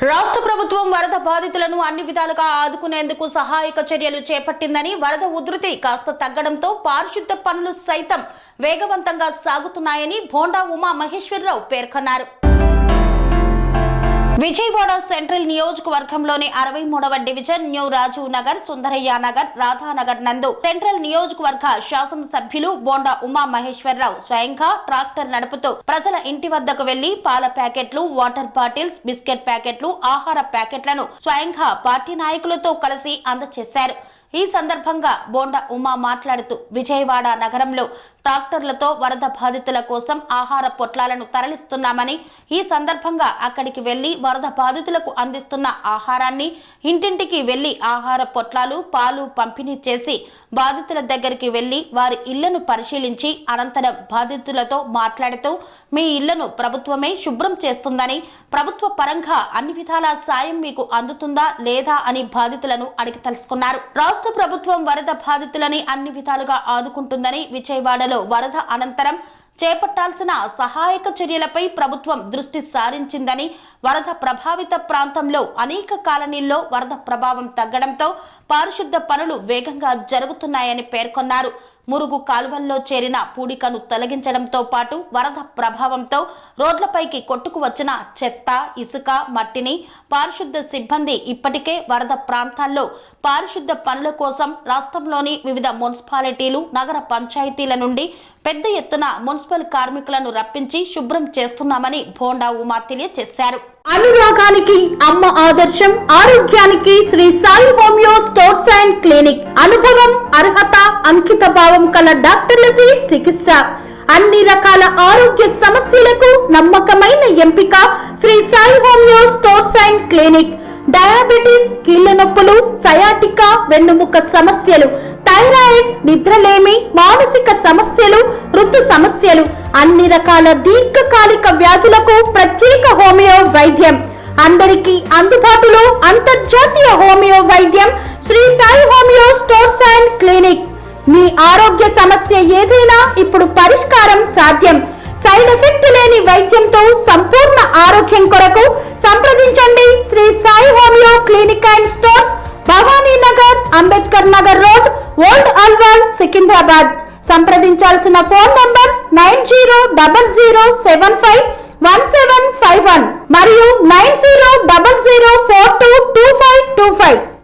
రాష్ట్ర ప్రభుత్వం వరద బాధితులను అన్ని విధాలుగా ఆదుకునేందుకు సహాయక చర్యలు చేపట్టిందని, వరద ఉధృతి కాస్త తగ్గడంతో పారిశుద్ధ పనులు సైతం వేగవంతంగా సాగుతున్నాయని బోండా ఉమా మహేశ్వరరావు పేర్కొన్నారు. విజయవాడ సెంట్రల్ నియోజకవర్గంలోని 63వ డివిజన్ న్యూ రాజీవ్ నగర్, సుందరయ్య నగర్, రాధానగర్ నందు సెంట్రల్ నియోజకవర్గ శాసనసభ్యులు బోండా ఉమా మహేశ్వరరావు స్వయంగా ట్రాక్టర్ నడుపుతూ ప్రజల ఇంటి వద్దకు వెళ్లి పాల ప్యాకెట్లు, వాటర్ బాటిల్స్, బిస్కెట్ ప్యాకెట్లు, ఆహార ప్యాకెట్లను స్వయంగా పార్టీ నాయకులతో కలిసి అందజేశారు. ఈ సందర్భంగా బోండా ఉమా మాట్లాడుతూ విజయవాడ నగరంలో ట్రాక్టర్లతో వరద బాధితుల కోసం ఆహార పొట్లాలను తరలిస్తున్నామని, ఈ సందర్భంగా అక్కడికి వెళ్లి వరద బాధితులకు అందిస్తున్న ఆహారాన్ని ఇంటింటికి వెళ్లి ఆహార పొట్లాలు, పాలు పంపిణీ చేసి బాధితుల దగ్గరికి వెళ్లి వారి ఇళ్లను పరిశీలించి అనంతరం బాధితులతో మాట్లాడుతూ మీ ఇళ్లను ప్రభుత్వమే శుభ్రం చేస్తుందని, ప్రభుత్వ పరంగా అన్ని విధాల సాయం మీకు అందుతుందా లేదా అని బాధితులను అడిగి తెలుసుకున్నారు. రాష్ట్ర ప్రభుత్వం వరద బాధితులని అన్ని విధాలుగా ఆదుకుంటుందని, విజయవాడలో వరద అనంతరం చేపట్టాల్సిన సహాయక చర్యలపై ప్రభుత్వం దృష్టి సారించిందని, వరద ప్రభావిత ప్రాంతంలో అనేక కాలనీల్లో వరద ప్రభావం తగ్గడంతో పారిశుద్ధ పనులు వేగంగా జరుగుతున్నాయని పేర్కొన్నారు. మురుగు కాలువల్లో చేరిన పూడికను తొలగించడంతో పాటు వరద ప్రభావంతో రోడ్లపైకి కొట్టుకు వచ్చిన చెత్త, ఇసుక, మట్టిని పారిశుద్ధ సిబ్బంది ఇప్పటికే వరద ప్రాంతాల్లో పారిశుద్ధ పనుల కోసం రాష్ట్రంలోని వివిధ మున్సిపాలిటీలు, నగర పంచాయతీల నుండి పెద్ద ఎత్తున మున్సిపల్ కార్మికులను రప్పించి శుభ్రం చేస్తున్నామని బోండా ఉమా తెలియజేశారు. అనురాగానికి అమ్మ ఆదర్శం, ఆరోగ్యానికి Sri Sai homeo stores and clinic. అనుభవం, అర్హత, అంకిత భావం కల డాక్టర్లచే చికిత్స. అన్ని రకాల ఆరోగ్య సమస్యలకు నమ్మకమైన ఎంపిక Sri Sai homeo stores and clinic. Diabetes, కీళ్ల నొప్పులు, సయాటికా, వెన్నుముక సమస్యలు, థైరాయిడ్, నిద్రలేమి, మానసిక సమస్యలు, ఋతు సమస్యలు, అన్ని రకాల దీర్ఘకాలిక వ్యాధులకు ప్రత్యేక హోమియో వైద్యం. అందరికీ అందుబాటులో అంతర్జాతీయ హోమియో వైద్యం Sri Sai homeo stores and clinic. మీ ఆరోగ్య సమస్య ఏదైనా ఇప్పుడు పరిష్కారం సాధ్యం. సైడ్ ఎఫెక్ట్ లేని వైద్యంతో సంపూర్ణ ఆరోగ్యం కొరకు సంప్రదించండి Sri Sai homeo clinic and stores, Bhavani Nagar, Ambedkar Nagar road, old Alwal, Secunderabad. సంప్రదించాల్సిన ఫోన్ నంబర్స్ 9000751751 మరియు 900042